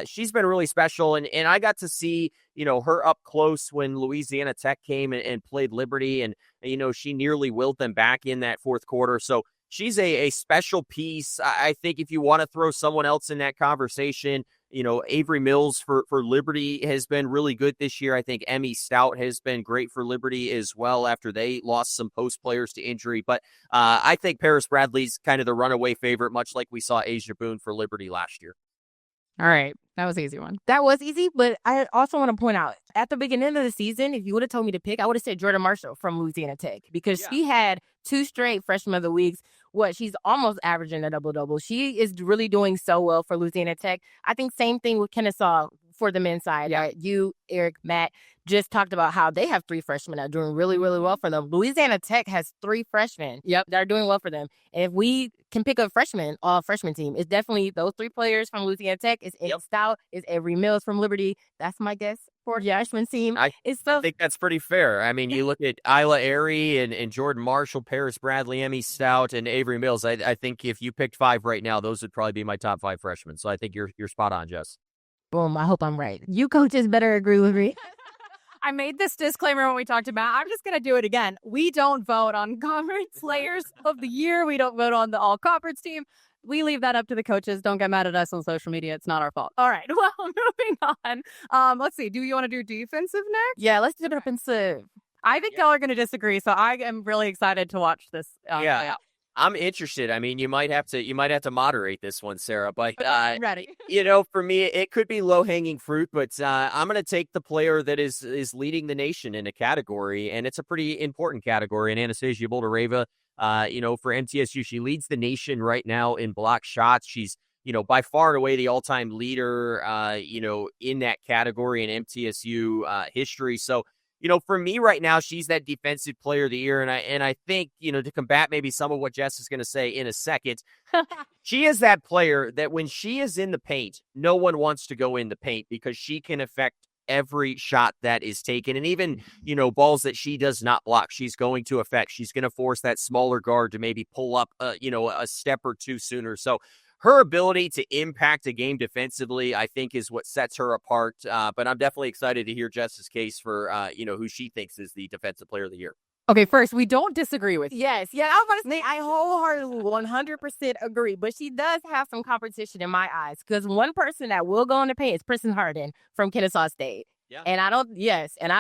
She's been really special, and I got to see her up close when Louisiana Tech came and played Liberty, and she nearly willed them back in that fourth quarter. So she's a special piece. I think if you want to throw someone else in that conversation, Avery Mills for Liberty has been really good this year. I think Emmy Stout has been great for Liberty as well after they lost some post players to injury. But I think Paris Bradley's kind of the runaway favorite, much like we saw Asia Boone for Liberty last year. All right. That was an easy one. That was easy, but I also want to point out, at the beginning of the season, if you would have told me to pick, I would have said Jordan Marshall from Louisiana Tech because she had 2 straight Freshman of the Weeks. She's almost averaging a double-double. She is really doing so well for Louisiana Tech. I think same thing with Kennesaw for the men's side. Yeah. Right? You, Eric, Matt just talked about how they have 3 freshmen that are doing really, really well for them. Louisiana Tech has 3 freshmen that are doing well for them. And if we can pick a all-freshman team, it's definitely those 3 players from Louisiana Tech. It's Emmy Stout. It's Avery Mills from Liberty. That's my guess for the freshman team. I think that's pretty fair. I mean, you look at Isla Airy and Jordan Marshall, Paris Bradley, Emmy Stout, and Avery Mills. I think if you picked 5 right now, those would probably be my top 5 freshmen. So I think you're spot on, Jess. Boom. I hope I'm right. You coaches better agree with me. I made this disclaimer when we talked about, I'm just going to do it again. We don't vote on conference players of the year. We don't vote on the all-conference team. We leave that up to the coaches. Don't get mad at us on social media. It's not our fault. All right. Well, moving on. Let's see. Do you want to do defensive next? Yeah, let's do defensive. I think y'all are going to disagree, so I am really excited to watch this. Play out. I'm interested. I mean, you might have to moderate this one, Sarah. But I'm ready. For me, it could be low hanging fruit. But I'm going to take the player that is leading the nation in a category, and it's a pretty important category. And Anastasia Boldareva, for MTSU, she leads the nation right now in block shots. She's by far and away the all time leader, in that category in MTSU history. So. For me right now, she's that defensive player of the year. And I think, to combat maybe some of what Jess is going to say in a second, she is that player that when she is in the paint, no one wants to go in the paint because she can affect every shot that is taken. And even, balls that she does not block, she's going to affect. She's going to force that smaller guard to maybe pull up, a step or two sooner. So her ability to impact a game defensively, I think, is what sets her apart. But I'm definitely excited to hear Jess's case for, who she thinks is the defensive player of the year. Okay, first, we don't disagree with you. Yes. Yeah, I was about to say, I wholeheartedly 100% agree. But she does have some competition in my eyes because one person that will go in the paint is Kristen Harden from Kennesaw State. Yeah. And I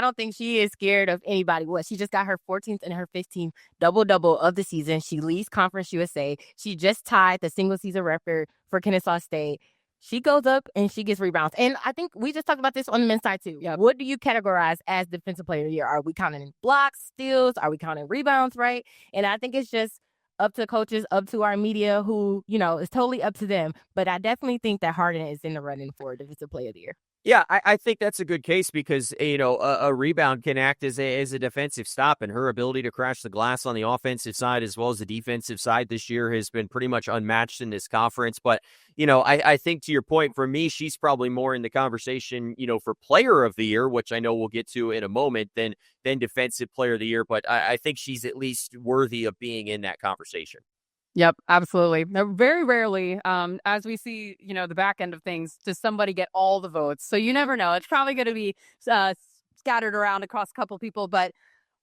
don't think she is scared of anybody. She just got her 14th and her 15th double-double of the season. She leads Conference USA. She just tied the single-season record for Kennesaw State. She goes up and she gets rebounds. And I think we just talked about this on the men's side, too. Yep. What do you categorize as defensive player of the year? Are we counting blocks, steals? Are we counting rebounds, right? And I think it's just up to coaches, up to our media who, it's totally up to them. But I definitely think that Harden is in the running for defensive player of the year. Yeah, I think that's a good case because, a rebound can act as a defensive stop, and her ability to crash the glass on the offensive side as well as the defensive side this year has been pretty much unmatched in this conference. But, I think to your point, for me, she's probably more in the conversation, for player of the year, which I know we'll get to in a moment, than defensive player of the year. But I think she's at least worthy of being in that conversation. Yep, absolutely. Now, very rarely, as we see, the back end of things, does somebody get all the votes. So you never know. It's probably going to be scattered around across a couple people. But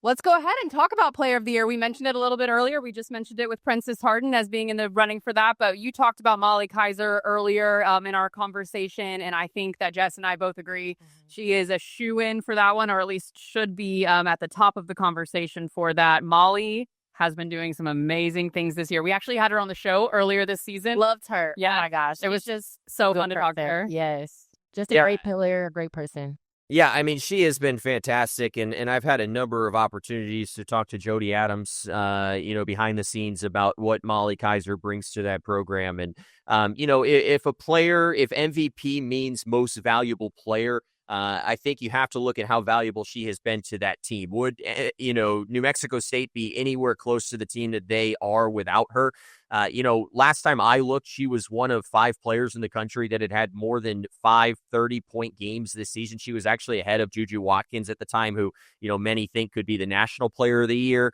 let's go ahead and talk about Player of the Year. We mentioned it a little bit earlier. We just mentioned it with Princess Harden as being in the running for that. But you talked about Molly Kaiser earlier in our conversation. And I think that Jess and I both agree she is a shoo-in for that one, or at least should be at the top of the conversation for that. Molly has been doing some amazing things this year. We actually had her on the show earlier this season. Loved her. Yeah. Oh my gosh. It was just so fun to talk to her. Yes. Just a great player, a great person. Yeah, I mean, she has been fantastic, and I've had a number of opportunities to talk to Jody Adams, behind the scenes about what Molly Kaiser brings to that program. And, if MVP means most valuable player, I think you have to look at how valuable she has been to that team. Would, New Mexico State be anywhere close to the team that they are without her? Last time I looked, she was one of 5 players in the country that had more than 5 30-point games this season. She was actually ahead of Juju Watkins at the time, who, many think could be the National Player of the Year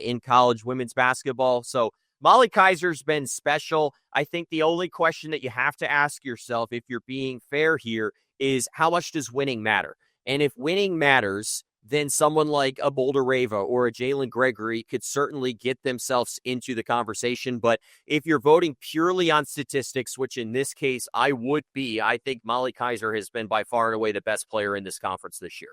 in college women's basketball. So Molly Kaiser's been special. I think the only question that you have to ask yourself, if you're being fair here, is how much does winning matter? And if winning matters, then someone like a Boulder Rava or a Jalen Gregory could certainly get themselves into the conversation. But if you're voting purely on statistics, which in this case I would be, I think Molly Kaiser has been by far and away the best player in this conference this year.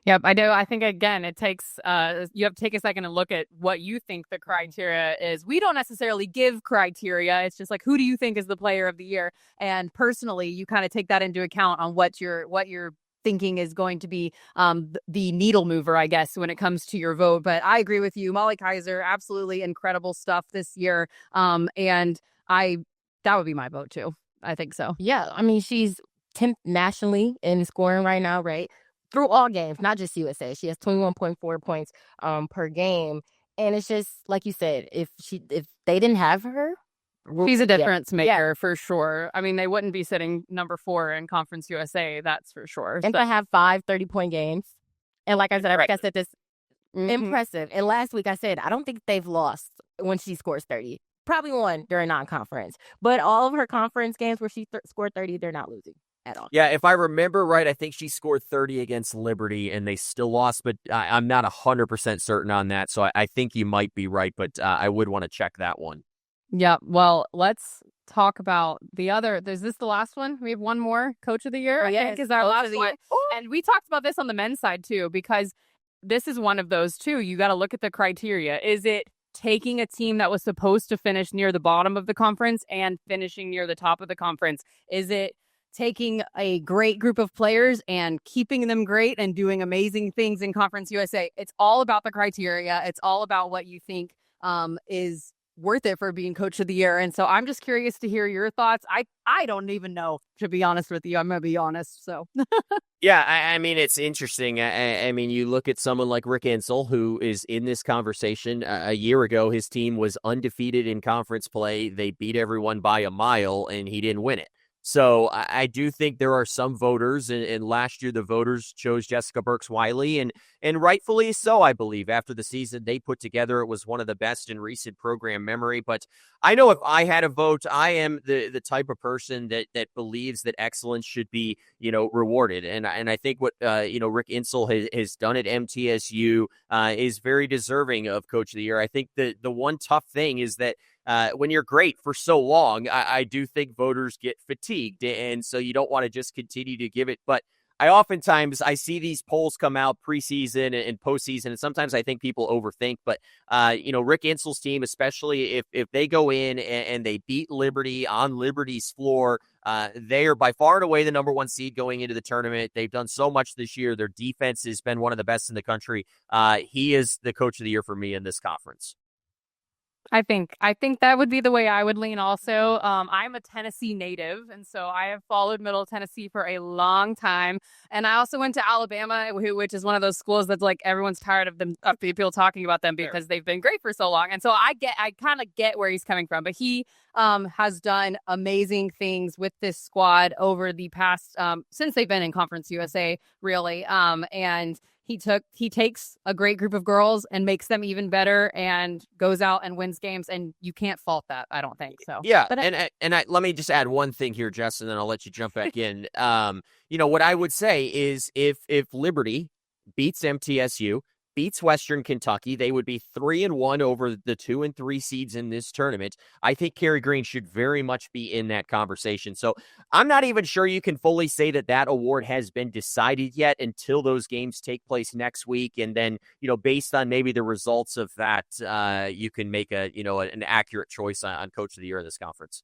Yep, I do. I think, again, it takes, you have to take a second and look at what you think the criteria is. We don't necessarily give criteria. It's just like, who do you think is the player of the year? And personally, you kind of take that into account on what you're thinking is going to be the needle mover, I guess, when it comes to your vote. But I agree with you. Molly Kaiser, absolutely incredible stuff this year. And that would be my vote, too. I think so. Yeah, I mean, she's 10th nationally in scoring right now, right? Through all games, not just USA. She has 21.4 points per game. And it's just, like you said, if they didn't have her, she's a difference maker for sure. I mean, they wouldn't be sitting number 4 in Conference USA, that's for sure. And to have 5 30-point games. And like I said, this impressive. And last week I said, I don't think they've lost when she scores 30. Probably won during non-conference. But all of her conference games where she scored 30, they're not losing at all. Yeah, if I remember right, I think she scored 30 against Liberty and they still lost, but I'm not 100% certain on that. So I think you might be right, but I would want to check that one. Yeah, well, let's talk about the other. Is this the last one? We have one more Coach of the Year. Oh, yeah, I think is our last one. And we talked about this on the men's side too, because this is one of those too. You got to look at the criteria. Is it taking a team that was supposed to finish near the bottom of the conference and finishing near the top of the conference? Is it taking a great group of players and keeping them great and doing amazing things in Conference USA? It's all about the criteria. It's all about what you think is worth it for being Coach of the Year. And so I'm just curious to hear your thoughts. I don't even know, to be honest with you. I'm going to be honest. So yeah, I mean, it's interesting. I mean, you look at someone like Rick Insell, who is in this conversation. A year ago, his team was undefeated in conference play. They beat everyone by a mile, and he didn't win it. So I do think there are some voters, and last year the voters chose Jessica Burks-Wiley, and rightfully so, I believe. After the season they put together, it was one of the best in recent program memory. But I know if I had a vote, I am the type of person that believes that excellence should be, rewarded. And I think what, Rick Insell has done at MTSU is very deserving of Coach of the Year. I think the one tough thing is that when you're great for so long, I do think voters get fatigued. And so you don't want to just continue to give it. But I see these polls come out preseason and postseason, and sometimes I think people overthink. But, Rick Insell's team, especially if they go in and they beat Liberty on Liberty's floor, they are by far and away the number 1 seed going into the tournament. They've done so much this year. Their defense has been one of the best in the country. He is the Coach of the Year for me in this conference. I think that would be the way I would lean also. I'm a Tennessee native, and so I have followed Middle Tennessee for a long time. And I also went to Alabama, which is one of those schools that's like everyone's tired of people talking about them because they've been great for so long. And so I kind of get where he's coming from. But he has done amazing things with this squad over the past since they've been in Conference USA, really. And he takes a great group of girls and makes them even better and goes out and wins games, and you can't fault that, I don't think so. Yeah, but let me just add one thing here, Justin, and then I'll let you jump back in. What I would say is if Liberty beats MTSU, beats Western Kentucky, they would be 3-1 over the 2 and 3 seeds in this tournament. I think Carrie Green should very much be in that conversation. So I'm not even sure you can fully say that award has been decided yet until those games take place next week. And then, based on maybe the results of that, you can make an accurate choice on Coach of the Year in this conference.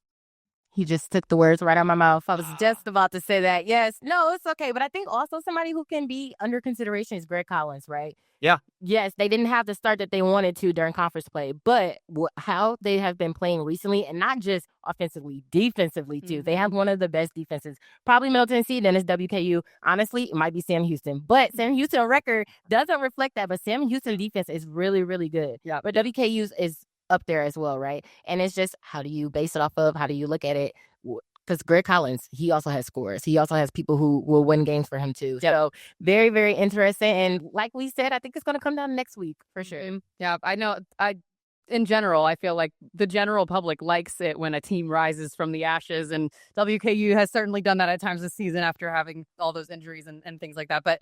He just took the words right out of my mouth. I was just about to say that. Yes. No, it's okay. But I think also somebody who can be under consideration is Greg Collins, right? Yeah. Yes, they didn't have the start that they wanted to during conference play, but how they have been playing recently, and not just offensively, defensively too. They have one of the best defenses. Probably Middle Tennessee, then it's WKU. Honestly, it might be Sam Houston, but Sam Houston record doesn't reflect that. But Sam Houston defense is really, really good. Yeah. But WKU's is up there as well, right? And it's just, how do you base it off of? How do you look at it? Because Greg Collins, he also has scores. He also has people who will win games for him too. Yep. So very, very interesting. And like we said, I think it's going to come down next week for sure. Yeah, I know. In general, I feel like the general public likes it when a team rises from the ashes, and WKU has certainly done that at times this season after having all those injuries and things like that. But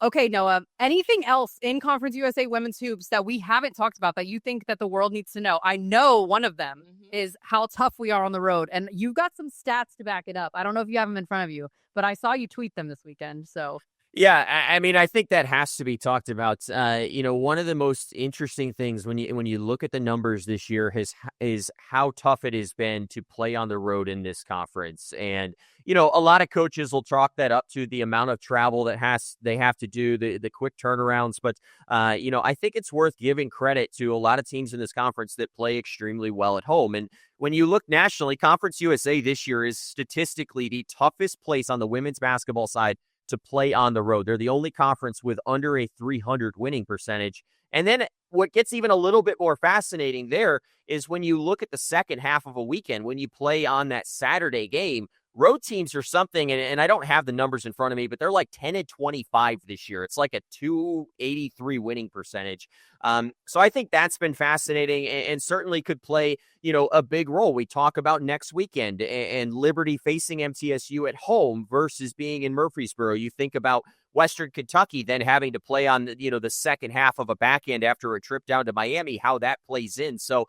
okay, Noah, anything else in Conference USA women's hoops that we haven't talked about that you think that the world needs to know? I know one of them is how tough we are on the road, and you've got some stats to back it up. I don't know if you have them in front of you, but I saw you tweet them this weekend, so... Yeah, I mean, I think that has to be talked about. One of the most interesting things when you look at the numbers this year is how tough it has been to play on the road in this conference. And, a lot of coaches will chalk that up to the amount of travel that they have to do, the quick turnarounds. But, I think it's worth giving credit to a lot of teams in this conference that play extremely well at home. And when you look nationally, Conference USA this year is statistically the toughest place on the women's basketball side to play on the road. They're the only conference with under a 300 winning percentage. And then what gets even a little bit more fascinating there is when you look at the second half of a weekend, when you play on that Saturday game, road teams are something, and I don't have the numbers in front of me, but they're like 10-25 this year. It's like a 283 winning percentage. So I think that's been fascinating and certainly could play, a big role. We talk about next weekend and Liberty facing MTSU at home versus being in Murfreesboro. You think about Western Kentucky then having to play on, the second half of a back end after a trip down to Miami, how that plays in. So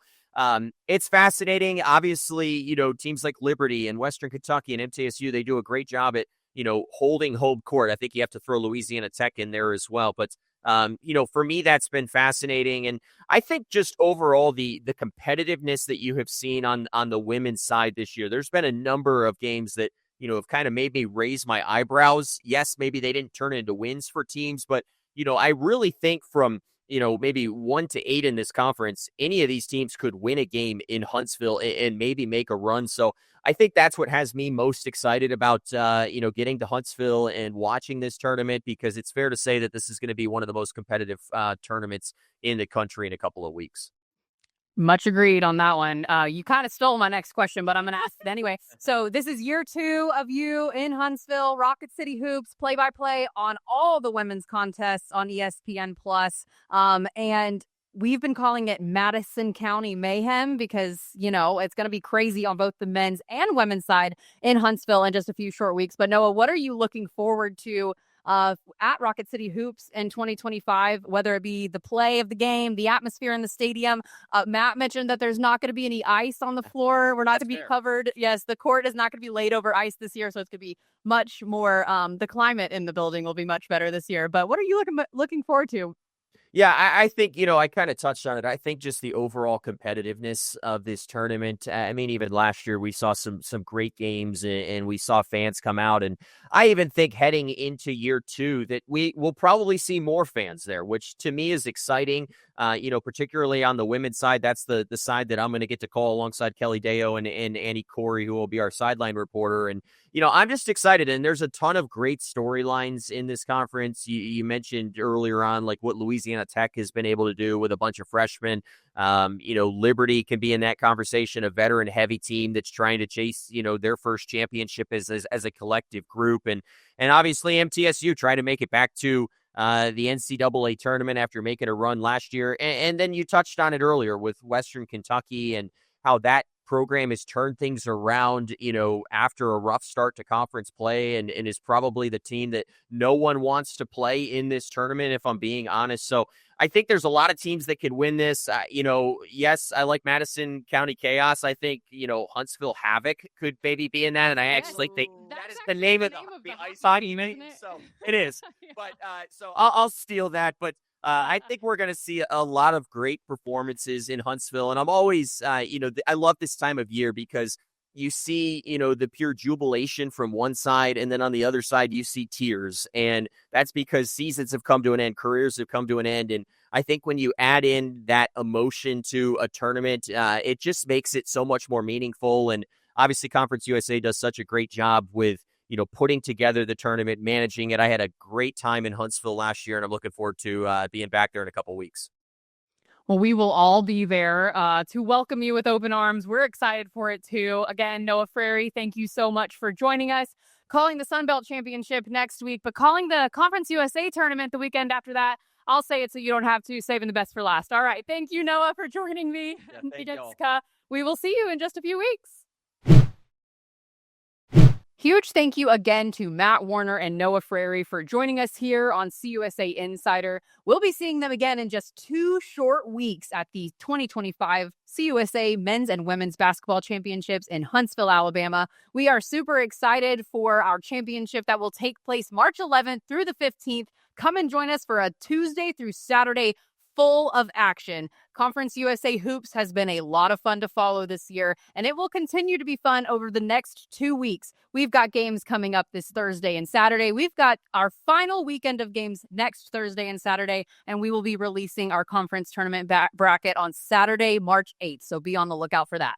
it's fascinating. Obviously, teams like Liberty and Western Kentucky and MTSU, they do a great job at, holding home court. I think you have to throw Louisiana Tech in there as well. But, for me, that's been fascinating. And I think just overall, the competitiveness that you have seen on the women's side this year, there's been a number of games that, have kind of made me raise my eyebrows. Yes, maybe they didn't turn into wins for teams, but, I really think from, maybe 1 to 8 in this conference, any of these teams could win a game in Huntsville and maybe make a run. So I think that's what has me most excited about, getting to Huntsville and watching this tournament, because it's fair to say that this is going to be one of the most competitive tournaments in the country in a couple of weeks. Much agreed on that one. You kind of stole my next question, but I'm going to ask it anyway. So this is year 2 of you in Huntsville, Rocket City Hoops, play-by-play on all the women's contests on ESPN+. And we've been calling it Madison County Mayhem because, it's going to be crazy on both the men's and women's side in Huntsville in just a few short weeks. But Noah, what are you looking forward to at Rocket City Hoops in 2025, whether it be the play of the game, the atmosphere in the stadium? Matt mentioned that there's not going to be any ice on the floor. We're not going to be covered. Yes, the court is not going to be laid over ice this year, so it's going to be much more, the climate in the building will be much better this year. But what are you looking forward to? Yeah, I think, I kind of touched on it. I think just the overall competitiveness of this tournament. I mean, even last year we saw some great games and we saw fans come out. And I even think heading into year 2 that we will probably see more fans there, which to me is exciting. Particularly on the women's side, that's the side that I'm going to get to call alongside Kelly Deo and Annie Corey, who will be our sideline reporter. And, I'm just excited. And there's a ton of great storylines in this conference. You mentioned earlier on, like what Louisiana Tech has been able to do with a bunch of freshmen. Liberty can be in that conversation, a veteran heavy team that's trying to chase, their first championship as a collective group. And obviously MTSU trying to make it back to the NCAA tournament after making a run last year. And then you touched on it earlier with Western Kentucky and how that program has turned things around, after a rough start to conference play and is probably the team that no one wants to play in this tournament, if I'm being honest. So I think there's a lot of teams that could win this. Yes, I like Madison County Chaos. I think, Huntsville Havoc could maybe be in that. And I actually think that is the name of the ice hockey name. So it is. But so I'll steal that. But I think we're going to see a lot of great performances in Huntsville. And I'm always, I love this time of year because you see, the pure jubilation from one side, and then on the other side, you see tears. And that's because seasons have come to an end, careers have come to an end. And I think when you add in that emotion to a tournament, it just makes it so much more meaningful. And obviously, Conference USA does such a great job with, putting together the tournament, managing it. I had a great time in Huntsville last year, and I'm looking forward to being back there in a couple weeks. Well, we will all be there to welcome you with open arms. We're excited for it, too. Again, Noah Frary, thank you so much for joining us. Calling the Sun Belt Championship next week, but calling the Conference USA tournament the weekend after that. I'll say it so you don't have to, saving the best for last. All right. Thank you, Noah, for joining me. Yeah, Jessica. We will see you in just a few weeks. Huge thank you again to Matt Warner and Noah Frary for joining us here on CUSA Insider. We'll be seeing them again in just 2 short weeks at the 2025 CUSA Men's and Women's Basketball Championships in Huntsville, Alabama. We are super excited for our championship that will take place March 11th through the 15th. Come and join us for a Tuesday through Saturday full of action. Conference USA Hoops has been a lot of fun to follow this year, and it will continue to be fun over the next 2 weeks. We've got games coming up this Thursday and Saturday. We've got our final weekend of games next Thursday and Saturday, and we will be releasing our conference tournament bracket on Saturday, March 8th. So be on the lookout for that.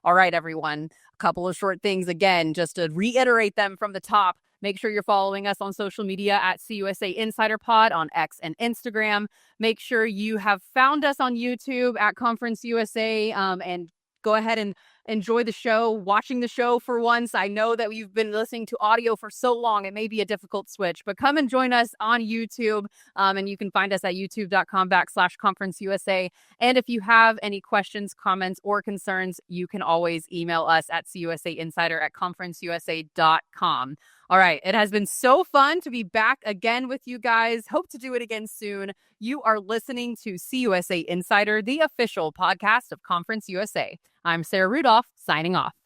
All right, everyone. A couple of short things again, just to reiterate them from the top. Make sure you're following us on social media at CUSA Insider Pod on X and Instagram. Make sure you have found us on YouTube at Conference USA, and go ahead and enjoy the show, watching the show for once. I know that you've been listening to audio for so long, it may be a difficult switch, but come and join us on YouTube, and you can find us at youtube.com/Conference USA. And if you have any questions, comments, or concerns, you can always email us at CUSAinsider@conferenceusa.com. All right. It has been so fun to be back again with you guys. Hope to do it again soon. You are listening to CUSA Insider, the official podcast of Conference USA. I'm Sarah Rudolph, signing off.